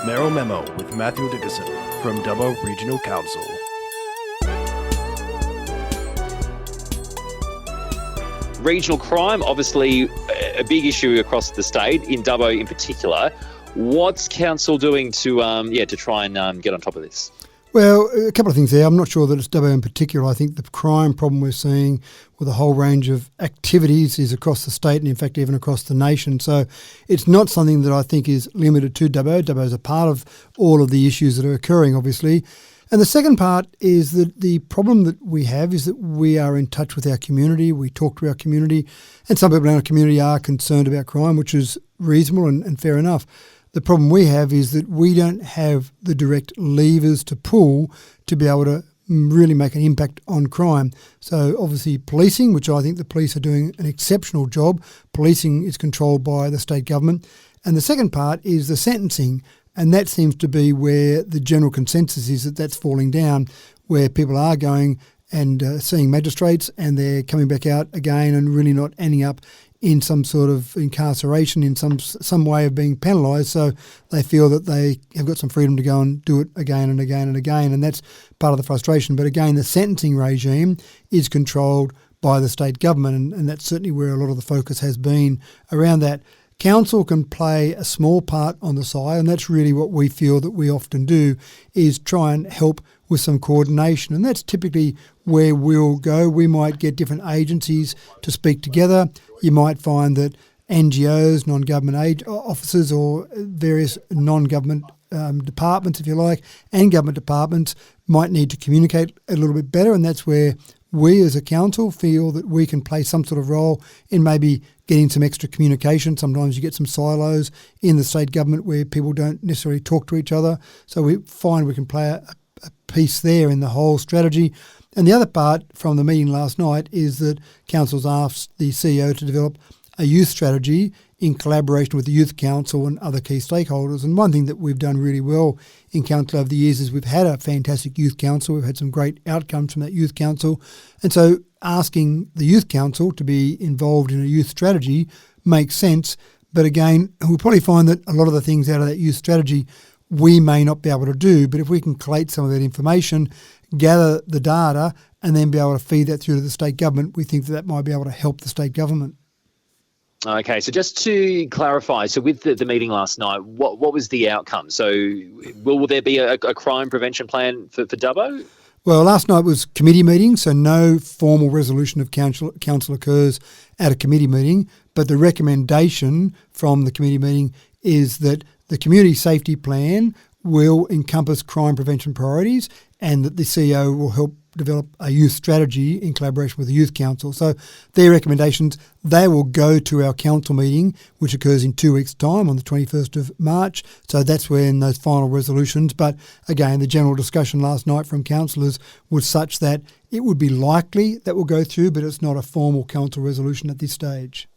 Merrill Memo with Matthew Dickerson from Dubbo Regional Council. Regional crime, obviously a big issue across the state, in Dubbo in particular. What's council doing to try and get on top of this? Well, a couple of things there. I'm not sure that it's Dubbo in particular. I think the crime problem we're seeing with a whole range of activities is across the state and, in fact, even across the nation. So it's not something that I think is limited to Dubbo. Dubbo is a part of all of the issues that are occurring, obviously. And the second part is that the problem that we have is that we are in touch with our community. We talk to our community. And some people in our community are concerned about crime, which is reasonable and fair enough. The problem we have is that we don't have the direct levers to pull to be able to really make an impact on crime. So obviously policing, which I think the police are doing an exceptional job. Policing is controlled by the state government. And the second part is the sentencing. And that seems to be where the general consensus is that that's falling down, where people are going and seeing magistrates and they're coming back out again and really not ending up in some sort of incarceration, in some way of being penalised. So they feel that they have got some freedom to go and do it again and again and again. And that's part of the frustration. But again, the sentencing regime is controlled by the state government. And that's certainly where a lot of the focus has been around that. Council can play a small part on the side, and that's really what we feel that we often do, is try and help with some coordination. And that's typically where we'll go. We might get different agencies to speak together. You might find that NGOs, non-government officers, or various non-government departments, if you like, and government departments might need to communicate a little bit better, and that's where we as a council feel that we can play some sort of role in maybe getting some extra communication. Sometimes you get some silos in the state government where people don't necessarily talk to each other. So we find we can play a piece there in the whole strategy. And the other part from the meeting last night is that council's asked the CEO to develop a youth strategy in collaboration with the Youth Council and other key stakeholders. And one thing that we've done really well in council over the years is we've had a fantastic Youth Council. We've had some great outcomes from that Youth Council. And so asking the Youth Council to be involved in a youth strategy makes sense. But again, we'll probably find that a lot of the things out of that youth strategy we may not be able to do. But if we can collate some of that information, gather the data, and then be able to feed that through to the state government, we think that that might be able to help the state government. Okay, so just to clarify, so with the meeting last night, what was the outcome? So will there be a crime prevention plan for Dubbo? Well, last night was committee meeting, so no formal resolution of council occurs at a committee meeting, but the recommendation from the committee meeting is that the community safety plan will encompass crime prevention priorities and that the CEO will help develop a youth strategy in collaboration with the Youth Council. So their recommendations, they will go to our council meeting, which occurs in 2 weeks' time on the 21st of March. So that's when those final resolutions. But again, the general discussion last night from councillors was such that it would be likely that will go through, but it's not a formal council resolution at this stage.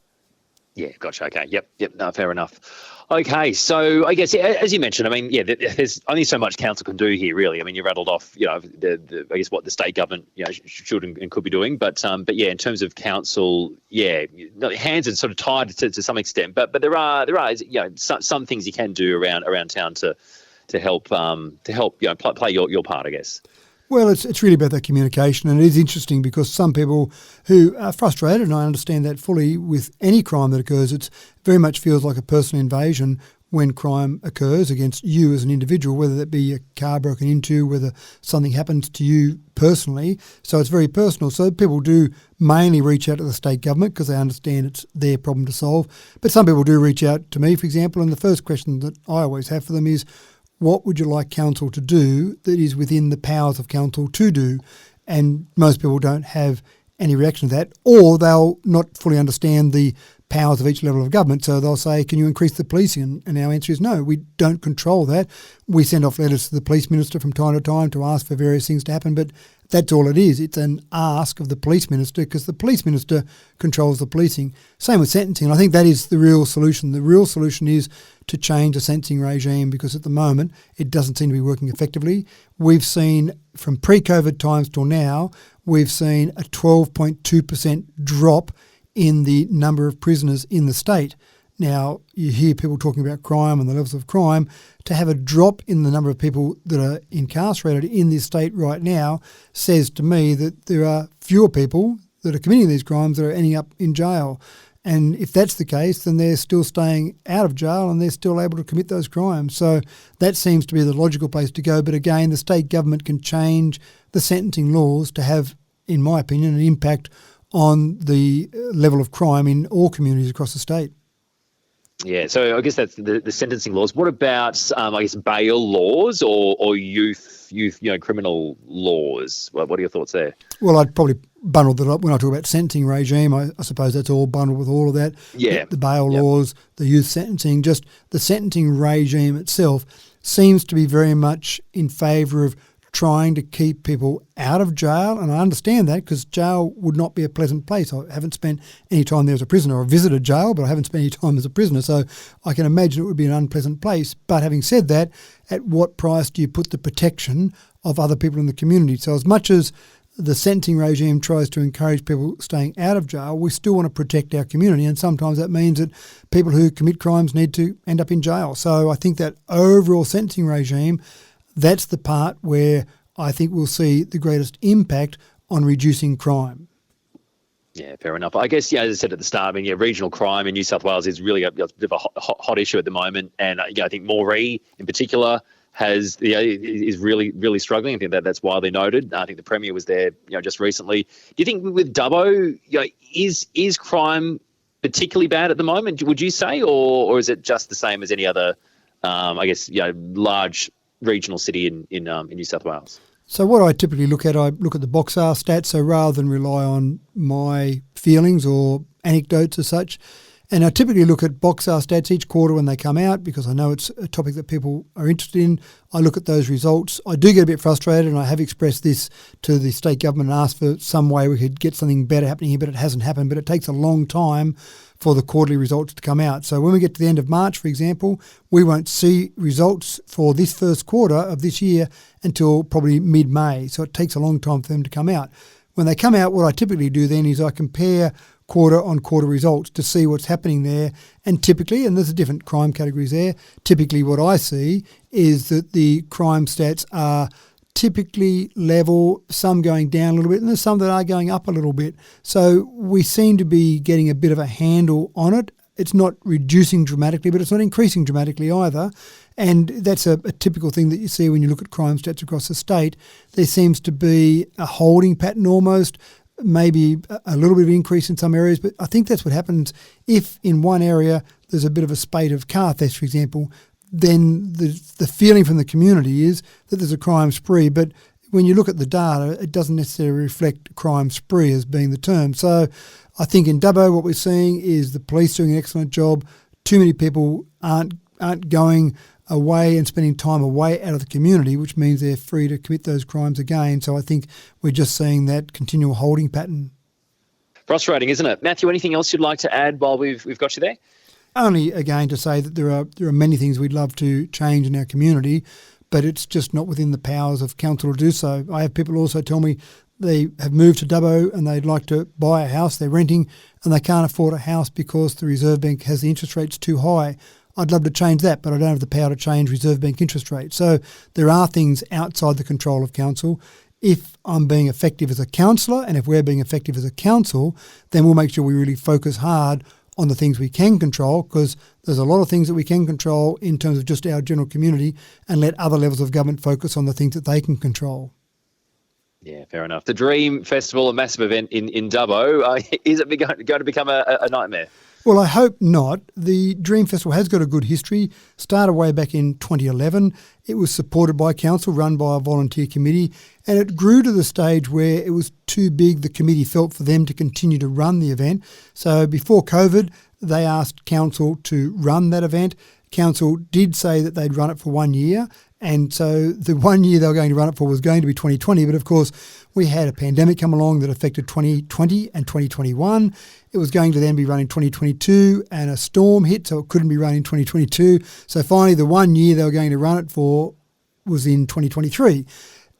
Yeah, gotcha. Okay. Yep. No, fair enough. Okay, so I guess as you mentioned, I mean, there's only so much council can do here, really. I mean, you rattled off, I guess what the state government, should and could be doing, but yeah, in terms of council, hands are sort of tied to some extent, but there are some things you can do around town to help play your part, I guess. Well, it's really about that communication, and it is interesting because some people who are frustrated, and I understand that fully, with any crime that occurs, it very much feels like a personal invasion when crime occurs against you as an individual, whether that be a car broken into, whether something happens to you personally. So it's very personal. So people do mainly reach out to the state government because they understand it's their problem to solve. But some people do reach out to me, for example, and the first question that I always have for them is, what would you like council to do that is within the powers of council to do? And most people don't have any reaction to that, or they'll not fully understand the powers of each level of government. So they'll say, can you increase the policing? And our answer is no, we don't control that. We send off letters to the police minister from time to time to ask for various things to happen, but that's all it is. It's an ask of the police minister because the police minister controls the policing. Same with sentencing. I think that is the real solution. The real solution is to change the sentencing regime because at the moment it doesn't seem to be working effectively. We've seen from pre-COVID times till now, we've seen a 12.2% drop in the number of prisoners in the state. Now, you hear people talking about crime and the levels of crime. To have a drop in the number of people that are incarcerated in this state right now says to me that there are fewer people that are committing these crimes that are ending up in jail. And if that's the case, then they're still staying out of jail and they're still able to commit those crimes. So that seems to be the logical place to go. But again, the state government can change the sentencing laws to have, in my opinion, an impact on the level of crime in all communities across the state. Yeah, so I guess that's the sentencing laws. What about, I guess, bail laws or youth, criminal laws? What are your thoughts there? Well, I'd probably bundle that up when I talk about sentencing regime. I suppose that's all bundled with all of that. Yeah. The bail laws, the youth sentencing, just the sentencing regime itself seems to be very much in favour of trying to keep people out of jail, and I understand that because jail would not be a pleasant place. I haven't spent any time there as a prisoner. I've visited jail, but I haven't spent any time as a prisoner, so I can imagine it would be an unpleasant place. But having said that, at what price do you put the protection of other people in the community? So as much as the sentencing regime tries to encourage people staying out of jail, we still want to protect our community, and sometimes that means that people who commit crimes need to end up in jail. So I think that overall sentencing regime, that's the part where I think we'll see the greatest impact on reducing crime. Yeah, fair enough. I guess, as I said at the start, regional crime in New South Wales is really a bit of a hot issue at the moment. And I think Moree in particular is really, really struggling. I think that's widely noted. I think the Premier was there, just recently. Do you think with Dubbo, is crime particularly bad at the moment, would you say, or is it just the same as any other, large regional city in New South Wales? So what I typically look at the Boxar stats, so rather than rely on my feelings or anecdotes as such, and I typically look at Boxar stats each quarter when they come out because I know it's a topic that people are interested in. I look at those results. I do get a bit frustrated, and I have expressed this to the state government and asked for some way we could get something better happening here, but it hasn't happened. But it takes a long time for the quarterly results to come out. So when we get to the end of March, for example, we won't see results for this first quarter of this year until probably mid-May. So it takes a long time for them to come out. When they come out, what I typically do then is I compare quarter-on-quarter results to see what's happening there. And typically, and there's different crime categories there, typically what I see is that the crime stats are typically level, some going down a little bit, and there's some that are going up a little bit. So we seem to be getting a bit of a handle on it. It's not reducing dramatically, but it's not increasing dramatically either. And that's a typical thing that you see when you look at crime stats across the state. There seems to be a holding pattern almost, maybe a little bit of increase in some areas, but I think that's what happens if in one area there's a bit of a spate of car thefts, for example, then the feeling from the community is that there's a crime spree. But when you look at the data, it doesn't necessarily reflect crime spree as being the term. So I think in Dubbo what we're seeing is the police doing an excellent job. Too many people aren't going away and spending time away out of the community, which means they're free to commit those crimes again. So I think we're just seeing that continual holding pattern. Frustrating, isn't it? Matthew, anything else you'd like to add while we've got you there? Only, again, to say that there are many things we'd love to change in our community, but it's just not within the powers of council to do so. I have people also tell me they have moved to Dubbo and they'd like to buy a house, they're renting, and they can't afford a house because the Reserve Bank has the interest rates too high. I'd love to change that, but I don't have the power to change Reserve Bank interest rates. So there are things outside the control of council. If I'm being effective as a councillor, and if we're being effective as a council, then we'll make sure we really focus hard on the things we can control, because there's a lot of things that we can control in terms of just our general community, and let other levels of government focus on the things that they can control. Yeah, fair enough. The Dream Festival, a massive event in Dubbo, is it going to become a nightmare? Well, I hope not. The Dream Festival has got a good history. Started way back in 2011. It was supported by council, run by a volunteer committee, and it grew to the stage where it was too big, the committee felt, for them to continue to run the event. So before COVID, they asked council to run that event. Council did say that they'd run it for 1 year, and so the 1 year they were going to run it for was going to be 2020, but of course we had a pandemic come along that affected 2020 and 2021. It was going to then be run in 2022 and a storm hit, so it couldn't be run in 2022. So finally the 1 year they were going to run it for was in 2023.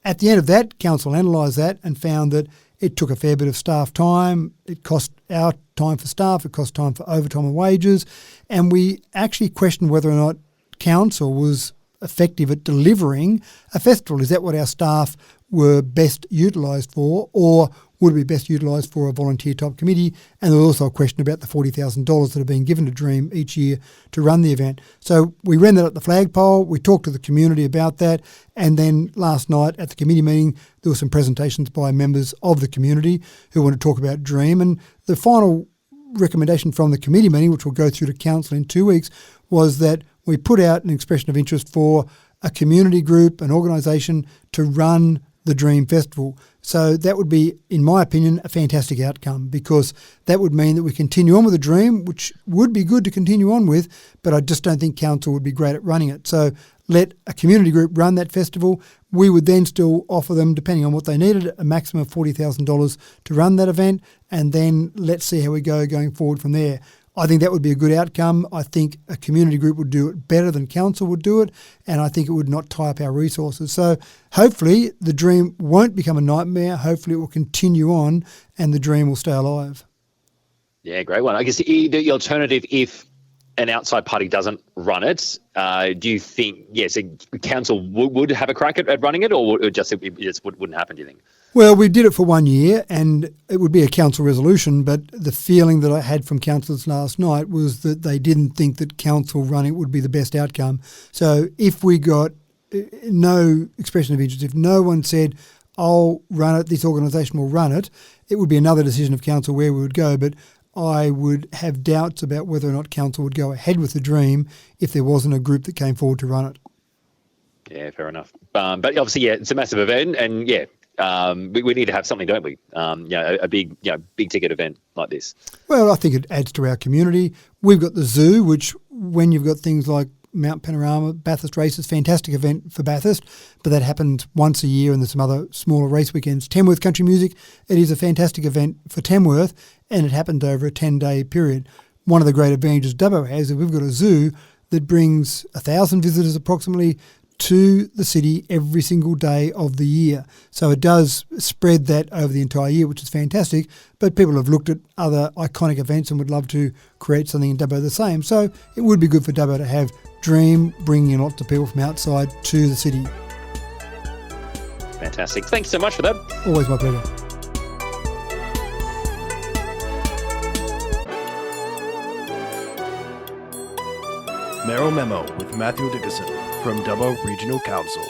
At the end of that, council analysed that and found that It took a fair bit of staff time. It cost our time for staff. It cost time for overtime and wages. And we actually questioned whether or not council was effective at delivering a festival. Is that what our staff were best utilised for, or would it be best utilised for a volunteer type committee? And there was also a question about the $40,000 that have been given to Dream each year to run the event. So we ran that at the flagpole. We talked to the community about that. And then last night at the committee meeting, there were some presentations by members of the community who want to talk about Dream. And the final recommendation from the committee meeting, which will go through to council in 2 weeks, was that we put out an expression of interest for a community group, an organisation to run the Dream Festival. So that would be, in my opinion, a fantastic outcome, because that would mean that we continue on with the Dream, which would be good to continue on with, but I just don't think council would be great at running it. So let a community group run that festival. We would then still offer them, depending on what they needed, a maximum of $40,000 to run that event, and then let's see how we go going forward from there. I think that would be a good outcome. I think a community group would do it better than council would do it, and I think it would not tie up our resources. So hopefully the Dream won't become a nightmare. Hopefully it will continue on and the Dream will stay alive. Yeah, great one. I guess the alternative, if an outside party doesn't run it, do you think, yes, council would have a crack at running it, or it just wouldn't happen, do you think? Well, we did it for 1 year and it would be a council resolution, but the feeling that I had from councillors last night was that they didn't think that council running would be the best outcome. So if we got no expression of interest, if no one said, I'll run it, this organisation will run it, it would be another decision of council where we would go. But I would have doubts about whether or not council would go ahead with the Dream if there wasn't a group that came forward to run it. Yeah, fair enough. But obviously, yeah, it's a massive event, and yeah, we need to have something, don't we? A big ticket event like this. Well, I think it adds to our community. We've got the zoo, which when you've got things like Mount Panorama, Bathurst races, fantastic event for Bathurst, but that happens once a year, and there's some other smaller race weekends. Tamworth Country Music, it is a fantastic event for Tamworth, and it happened over a 10-day period. One of the great advantages Dubbo has is we've got a zoo that brings 1,000 visitors approximately to the city every single day of the year. So it does spread that over the entire year, which is fantastic, but people have looked at other iconic events and would love to create something in Dubbo the same. So it would be good for Dubbo to have Dream bringing in lots of people from outside to the city. Fantastic. Thanks so much for that. Always my pleasure. Mero Memo with Matthew Dickerson from Dubbo Regional Council.